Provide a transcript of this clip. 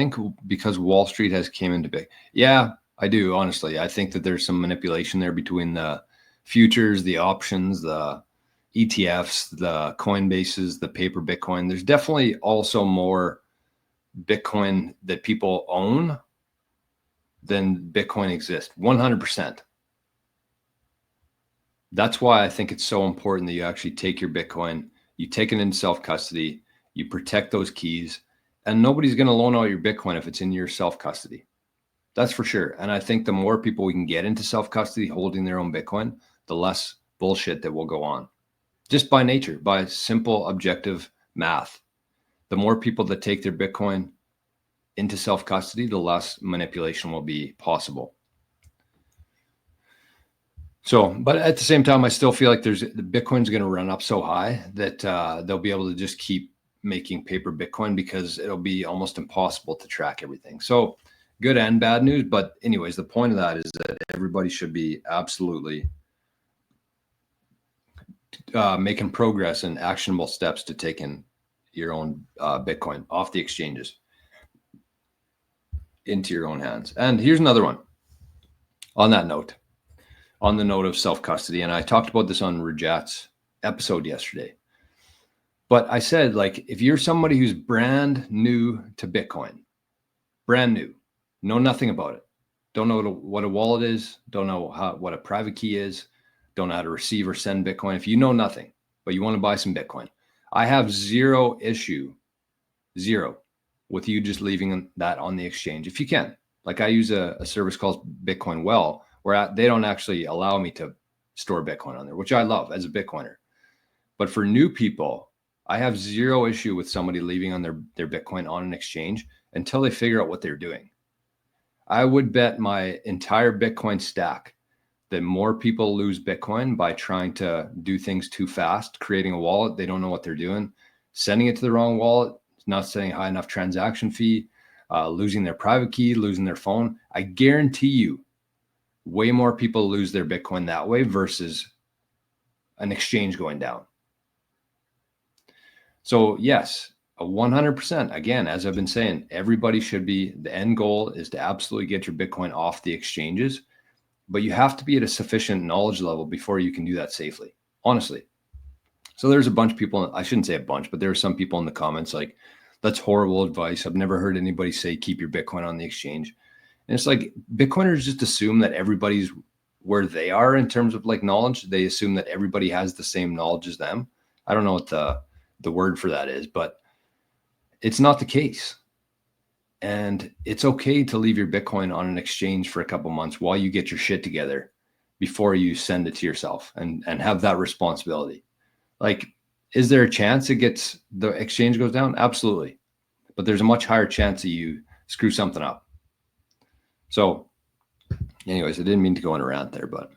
think because Wall Street has came into big. Yeah, I do. Honestly, I think that there's some manipulation there between the futures, the options, the ETFs, the Coinbases, the paper Bitcoin. There's definitely also more Bitcoin that people own than Bitcoin exists. 100%. That's why I think it's so important that you actually take your Bitcoin, you take it in self-custody, you protect those keys, and nobody's going to loan out your Bitcoin if it's in your self-custody. That's for sure. And I think the more people we can get into self-custody holding their own Bitcoin, the less bullshit that will go on. Just by nature, by simple objective math. The more people that take their Bitcoin into self-custody, the less manipulation will be possible. So, but at the same time, I still feel like the Bitcoin's going to run up so high that they'll be able to just keep making paper Bitcoin because it'll be almost impossible to track everything. So good and bad news. But anyways, the point of that is that everybody should be absolutely making progress and actionable steps to taking your own Bitcoin off the exchanges into your own hands. And here's another one on that note. On the note of self-custody, and I talked about this on Rajat's episode yesterday. But I said, like, if you're somebody who's brand new to Bitcoin, brand new, know nothing about it, don't know what a wallet is, don't know what a private key is, don't know how to receive or send Bitcoin. If you know nothing, but you want to buy some Bitcoin, I have zero issue with you just leaving that on the exchange if you can. Like I use a service called Bitcoin Well, where they don't actually allow me to store Bitcoin on there, which I love as a Bitcoiner. But for new people, I have zero issue with somebody leaving on their Bitcoin on an exchange until they figure out what they're doing. I would bet my entire Bitcoin stack that more people lose Bitcoin by trying to do things too fast, creating a wallet. They don't know what they're doing, sending it to the wrong wallet, not setting a high enough transaction fee, losing their private key, losing their phone. I guarantee you, way more people lose their Bitcoin that way versus an exchange going down. So yes, 100%. Again, as I've been saying, everybody should be, the end goal is to absolutely get your Bitcoin off the exchanges, but you have to be at a sufficient knowledge level before you can do that safely, honestly. So there's a bunch of people, I shouldn't say a bunch, but there are some people in the comments like, that's horrible advice. I've never heard anybody say, keep your Bitcoin on the exchange. And it's like Bitcoiners just assume that everybody's where they are in terms of like knowledge. They assume that everybody has the same knowledge as them. I don't know what the word for that is, but it's not the case. And it's okay to leave your Bitcoin on an exchange for a couple months while you get your shit together before you send it to yourself and have that responsibility. Like, is there a chance the exchange goes down? Absolutely. But there's a much higher chance that you screw something up. So anyways, I didn't mean to go on a rant there, but